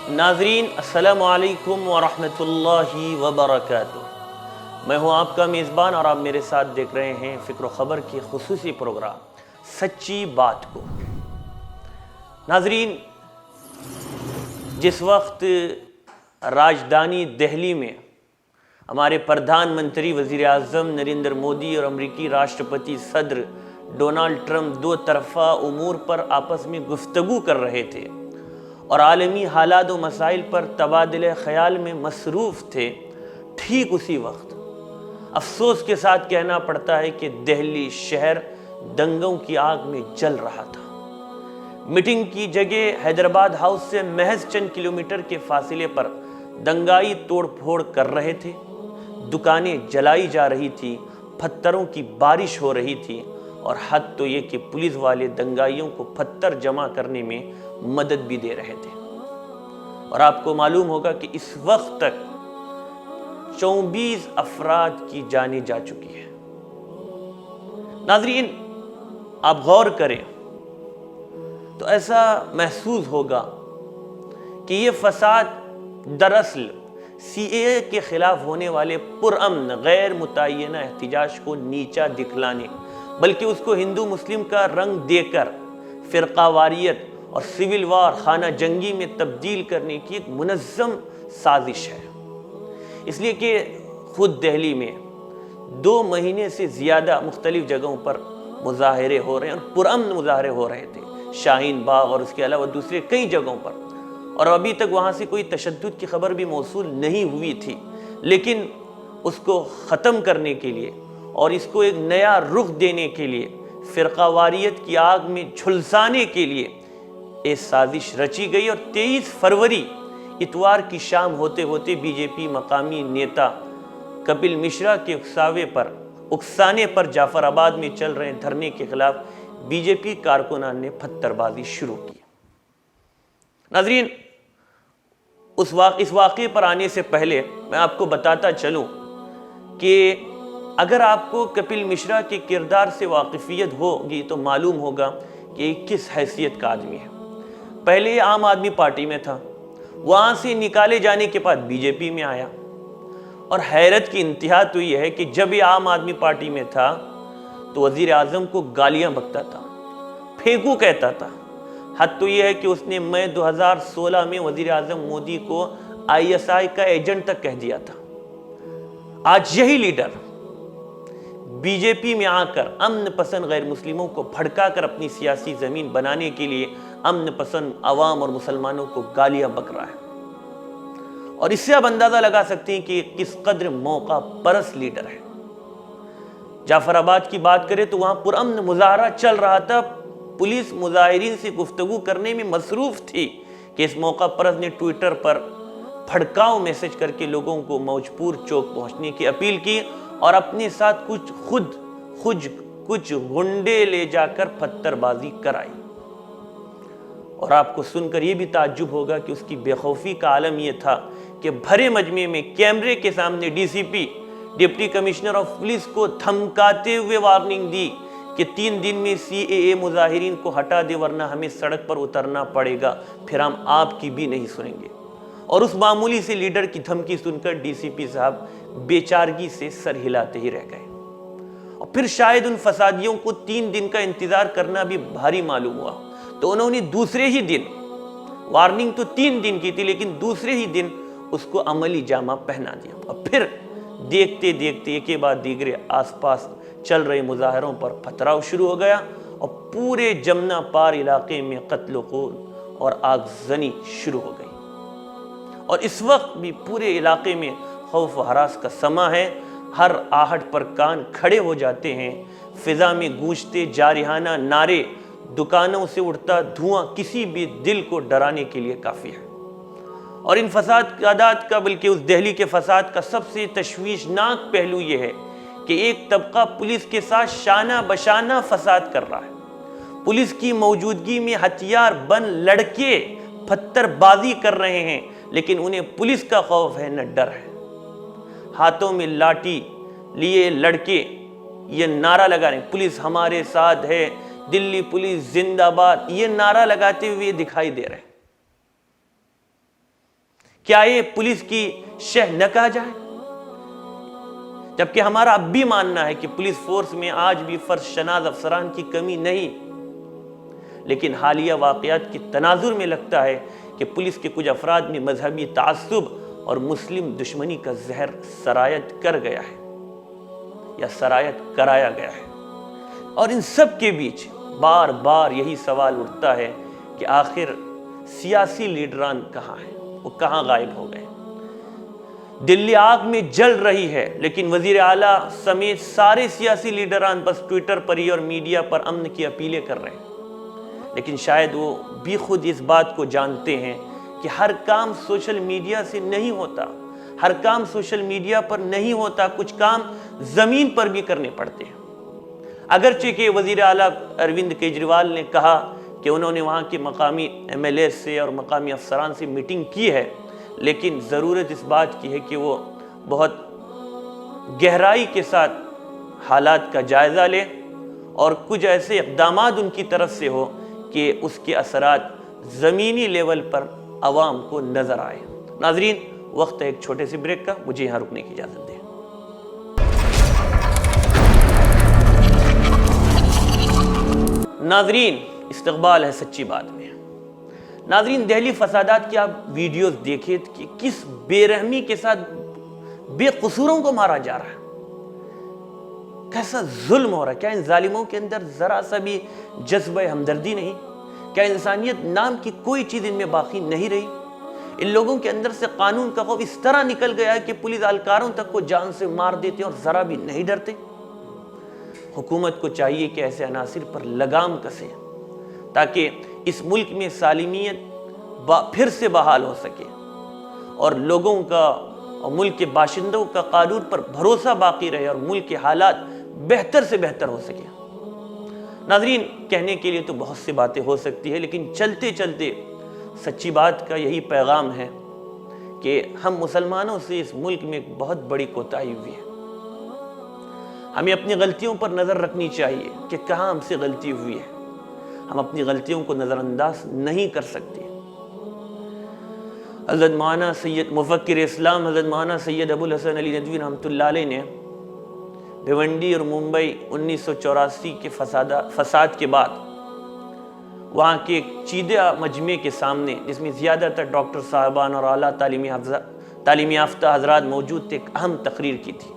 ناظرین السلام علیکم ورحمۃ اللہ وبرکاتہ۔ میں ہوں آپ کا میزبان اور آپ میرے ساتھ دیکھ رہے ہیں فکر و خبر کی خصوصی پروگرام سچی بات کو۔ ناظرین، جس وقت راجدھانی دہلی میں ہمارے پردھان منتری وزیر اعظم نریندر مودی اور امریکی راشٹرپتی صدر ڈونالڈ ٹرمپ دو طرفہ امور پر آپس میں گفتگو کر رہے تھے اور عالمی حالات و مسائل پر تبادلہ خیال میں مصروف تھے، ٹھیک اسی وقت افسوس کے ساتھ کہنا پڑتا ہے کہ دہلی شہر دنگوں کی آگ میں جل رہا تھا۔ میٹنگ کی جگہ حیدرآباد ہاؤس سے محض چند کلومیٹر کے فاصلے پر دنگائی توڑ پھوڑ کر رہے تھے، دکانیں جلائی جا رہی تھی، پتھروں کی بارش ہو رہی تھی، اور حد تو یہ کہ پولیس والے دنگائیوں کو پتھر جمع کرنے میں مدد بھی دے رہے تھے۔ اور آپ کو معلوم ہوگا کہ اس وقت تک 24 افراد کی جانیں جا چکی ہیں۔ ناظرین، آپ غور کریں تو ایسا محسوس ہوگا کہ یہ فساد دراصل سی اے اے کے خلاف ہونے والے پرامن غیر متعینہ احتجاج کو نیچا دکھلانے بلکہ اس کو ہندو مسلم کا رنگ دے کر فرقہ واریت اور سول وار خانہ جنگی میں تبدیل کرنے کی ایک منظم سازش ہے۔ اس لیے کہ خود دہلی میں 2 مہینے سے زیادہ مختلف جگہوں پر مظاہرے ہو رہے ہیں اور پرامن مظاہرے ہو رہے تھے، شاہین باغ اور اس کے علاوہ دوسرے کئی جگہوں پر، اور ابھی تک وہاں سے کوئی تشدد کی خبر بھی موصول نہیں ہوئی تھی، لیکن اس کو ختم کرنے کے لیے اور اس کو ایک نیا رخ دینے کے لیے، فرقہ واریت کی آگ میں جھلسانے کے لیے یہ سازش رچی گئی، اور 23 فروری اتوار کی شام ہوتے ہوتے بی جے پی مقامی نیتا کپل مشرا کے اکسانے پر جعفر آباد میں چل رہے دھرنے کے خلاف بی جے پی کارکنان نے پتھر بازی شروع کی۔ ناظرین، اس واقعے پر آنے سے پہلے میں آپ کو بتاتا چلوں کہ اگر آپ کو کپل مشرا کے کردار سے واقفیت ہوگی تو معلوم ہوگا کہ یہ کس حیثیت کا آدمی ہے۔ پہلے یہ عام آدمی پارٹی میں تھا، وہاں سے نکالے جانے کے بعد بی جے پی میں آیا، اور حیرت کی انتہا تو یہ ہے کہ جب یہ عام آدمی پارٹی میں تھا تو وزیر اعظم کو گالیاں بکتا تھا، پھینکو کہتا تھا۔ حد تو یہ ہے کہ اس نے مئی 2016 میں وزیر اعظم مودی کو آئی ایس آئی کا ایجنٹ تک کہہ دیا تھا۔ آج یہی لیڈر بی جے پی میں آ کر امن پسند غیر مسلموں کو بھڑکا کر اپنی سیاسی زمین بنانے کے لیے امن پسند عوام اور مسلمانوں کو گالیاں بک رہا ہے، اور اس سے آپ اندازہ لگا سکتے ہیں کہ کس قدر موقع پرست لیڈر ہے۔ جعفر آباد کی بات کریں تو وہاں پرامن مظاہرہ چل رہا تھا، پولیس مظاہرین سے گفتگو کرنے میں مصروف تھی کہ اس موقع پرست نے ٹویٹر پر بھڑکاؤ میسج کر کے لوگوں کو موجپور چوک پہنچنے کی اپیل کی اور اپنے ساتھ کچھ گنڈے لے جا کر پتھر بازی کرائی۔ اور آپ کو سن کر یہ بھی تعجب ہوگا کہ اس کی بے خوفی کا عالم یہ تھا کہ بھرے مجمع میں کیمرے کے سامنے D C P deputy commissioner of police کو دھمکاتے ہوئے وارننگ دی کہ 3 دن میں سی اے اے مظاہرین کو ہٹا دے ورنہ ہمیں سڑک پر اترنا پڑے گا، پھر ہم آپ کی بھی نہیں سنیں گے۔ اور اس معمولی سے لیڈر کی دھمکی سن کر ڈی سی پی صاحب بیچارگی سے سر ہلاتے ہی رہ گئے، اور پھر شاید ان فسادیوں کو 3 دن کا انتظار کرنا بھی بھاری معلوم ہوا، تو انہوں نے دوسرے ہی دن، وارننگ تو 3 دن کی تھی لیکن دوسرے ہی دن اس کو عملی جامہ پہنا دیا، اور پھر دیکھتے دیکھتے ایک کے بعد دیگرے آس پاس چل رہے مظاہروں پر پتھراؤ شروع ہو گیا، اور پورے جمنا پار علاقے میں قتل و خون اور آگزنی شروع ہو گئی۔ اور اس وقت بھی پورے علاقے میں خوف و ہراس کا سما ہے، ہر آہٹ پر کان کھڑے ہو جاتے ہیں، فضا میں گونجتے جارحانہ نعرے، دکانوں سے اڑتا دھواں کسی بھی دل کو ڈرانے کے لیے کافی ہے۔ اور ان فسادات کا، بلکہ اس دہلی کے فساد کا سب سے تشویشناک پہلو یہ ہے کہ ایک طبقہ پولیس کے ساتھ شانہ بشانہ فساد کر رہا ہے، پولیس کی موجودگی میں ہتھیار بند لڑکے پتھر بازی کر رہے ہیں، لیکن انہیں پولیس کا خوف ہے نہ ڈر ہے۔ ہاتھوں میں لاٹھی لیے لڑکے یہ نعرہ لگا رہے ہیں، پولیس ہمارے ساتھ ہے، دلی پولیس زندہ باد، یہ نعرہ لگاتے ہوئے دکھائی دے رہے ہیں۔ کیا یہ پولیس کی شہ نہ کہا جائے؟ جبکہ ہمارا اب بھی ماننا ہے کہ پولیس فورس میں آج بھی فرض شناس افسران کی کمی نہیں، لیکن حالیہ واقعات کے تناظر میں لگتا ہے کہ پولیس کے کچھ افراد میں مذہبی تعصب اور مسلم دشمنی کا زہر سرایت کر گیا ہے یا سرایت کرایا گیا ہے۔ اور ان سب کے بیچ بار بار یہی سوال اٹھتا ہے کہ آخر سیاسی لیڈران کہاں ہیں؟ وہ کہاں غائب ہو گئے؟ دلی آگ میں جل رہی ہے، لیکن وزیر اعلیٰ سمیت سارے سیاسی لیڈران بس ٹویٹر پر ہی اور میڈیا پر امن کی اپیلیں کر رہے ہیں، لیکن شاید وہ بھی خود اس بات کو جانتے ہیں کہ ہر کام سوشل میڈیا سے نہیں ہوتا، ہر کام سوشل میڈیا پر نہیں ہوتا، کچھ کام زمین پر بھی کرنے پڑتے ہیں۔ اگرچہ کہ وزیر اعلیٰ اروند کیجریوال نے کہا کہ انہوں نے وہاں کے مقامی ایم ایل اے سے اور مقامی افسران سے میٹنگ کی ہے، لیکن ضرورت اس بات کی ہے کہ وہ بہت گہرائی کے ساتھ حالات کا جائزہ لیں اور کچھ ایسے اقدامات ان کی طرف سے ہو کہ اس کے اثرات زمینی لیول پر عوام کو نظر آئے۔ ناظرین، وقت ہے ایک چھوٹے سے بریک کا، مجھے یہاں رکنے کی اجازت دیں۔ ناظرین، استقبال ہے سچی بات میں۔ ناظرین، دہلی فسادات کی آپ ویڈیوز دیکھیں کہ کس بے رحمی کے ساتھ بے قصوروں کو مارا جا رہا ہے، کیسا ظلم ہو رہا ہے۔ کیا ان ظالموں کے اندر ذرا سا بھی جذبہ ہمدردی نہیں؟ کیا انسانیت نام کی کوئی چیز ان میں باقی نہیں رہی؟ ان لوگوں کے اندر سے قانون کا خوف اس طرح نکل گیا ہے کہ پولیس اہلکاروں تک کو جان سے مار دیتے اور ذرا بھی نہیں ڈرتے۔ حکومت کو چاہیے کہ ایسے عناصر پر لگام کسے تاکہ اس ملک میں سالمیت پھر سے بحال ہو سکے اور لوگوں کا اور ملک کے باشندوں کا قانون پر بھروسہ باقی رہے اور ملک کے حالات بہتر سے بہتر ہو سکے۔ ناظرین، کہنے کے لیے تو بہت سی باتیں ہو سکتی ہیں، لیکن چلتے چلتے سچی بات کا یہی پیغام ہے کہ ہم مسلمانوں سے اس ملک میں ایک بہت بڑی کوتاہی ہوئی ہے۔ ہمیں اپنی غلطیوں پر نظر رکھنی چاہیے کہ کہاں ہم سے غلطی ہوئی ہے۔ ہم اپنی غلطیوں کو نظر انداز نہیں کر سکتے۔ حضرت مولانا سید مفکر اسلام حضرت مولانا سید ابو الحسن علی ندوی رحمۃ اللہ علیہ نے بھیونڈی اور ممبئی 1984 کے فساد کے بعد وہاں کے ایک چیدہ مجمع کے سامنے، جس میں زیادہ تر ڈاکٹر صاحبان اور اعلیٰ تعلیم یافتہ حضرات موجود تھے، ایک اہم تقریر کی تھی،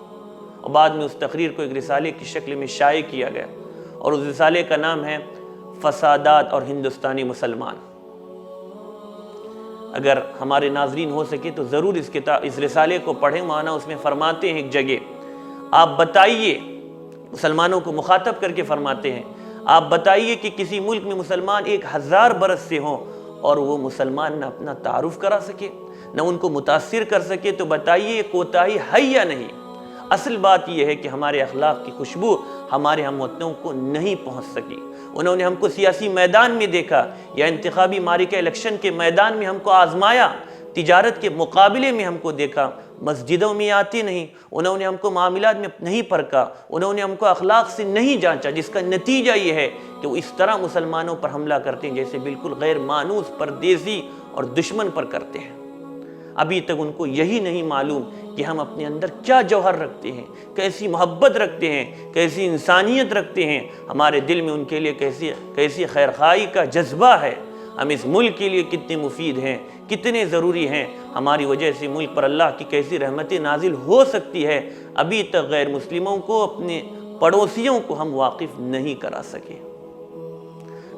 اور بعد میں اس تقریر کو ایک رسالے کی شکل میں شائع کیا گیا، اور اس رسالے کا نام ہے فسادات اور ہندوستانی مسلمان۔ اگر ہمارے ناظرین ہو سکے تو ضرور اس رسالے کو پڑھیں۔ مولانا اس میں فرماتے ہیں ایک جگہ، آپ بتائیے، مسلمانوں کو مخاطب کر کے فرماتے ہیں، آپ بتائیے کہ کسی ملک میں مسلمان 1000 برس سے ہوں اور وہ مسلمان نہ اپنا تعارف کرا سکے، نہ ان کو متاثر کر سکے، تو بتائیے یہ کوتاہی ہے یا نہیں؟ اصل بات یہ ہے کہ ہمارے اخلاق کی خوشبو ہمارے ہم وطنوں کو نہیں پہنچ سکی۔ انہوں نے ہم کو سیاسی میدان میں دیکھا یا انتخابی معرکہ الیکشن کے میدان میں ہم کو آزمایا، تجارت کے مقابلے میں ہم کو دیکھا، مسجدوں میں آتے نہیں، انہوں نے ہم کو معاملات میں نہیں پرکھا، انہوں نے ہم کو اخلاق سے نہیں جانچا، جس کا نتیجہ یہ ہے کہ وہ اس طرح مسلمانوں پر حملہ کرتے ہیں جیسے بالکل غیر مانوس، پردیسی اور دشمن پر کرتے ہیں۔ ابھی تک ان کو یہی نہیں معلوم کہ ہم اپنے اندر کیا جوہر رکھتے ہیں، کیسی محبت رکھتے ہیں، کیسی انسانیت رکھتے ہیں، ہمارے دل میں ان کے لیے کیسی خیرخواہی کا جذبہ ہے، ہم اس ملک کے لیے کتنے مفید ہیں، کتنے ضروری ہیں، ہماری وجہ سے ملک پر اللہ کی کیسی رحمت نازل ہو سکتی ہے۔ ابھی تک غیر مسلموں کو، اپنے پڑوسیوں کو ہم واقف نہیں کرا سکے۔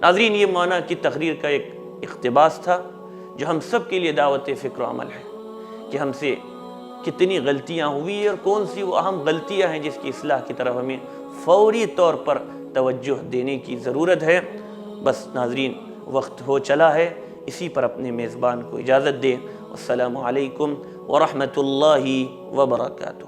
ناظرین، یہ مولانا کی تقریر کا ایک اقتباس تھا جو ہم سب کے لیے دعوت فکر و عمل ہے کہ ہم سے کتنی غلطیاں ہوئی اور کون سی وہ اہم غلطیاں ہیں جس کی اصلاح کی طرف ہمیں فوری طور پر توجہ دینے کی ضرورت ہے۔ بس ناظرین، وقت ہو چلا ہے، اسی پر اپنے میزبان کو اجازت دیں۔ السلام علیکم ورحمۃ اللہ وبرکاتہ۔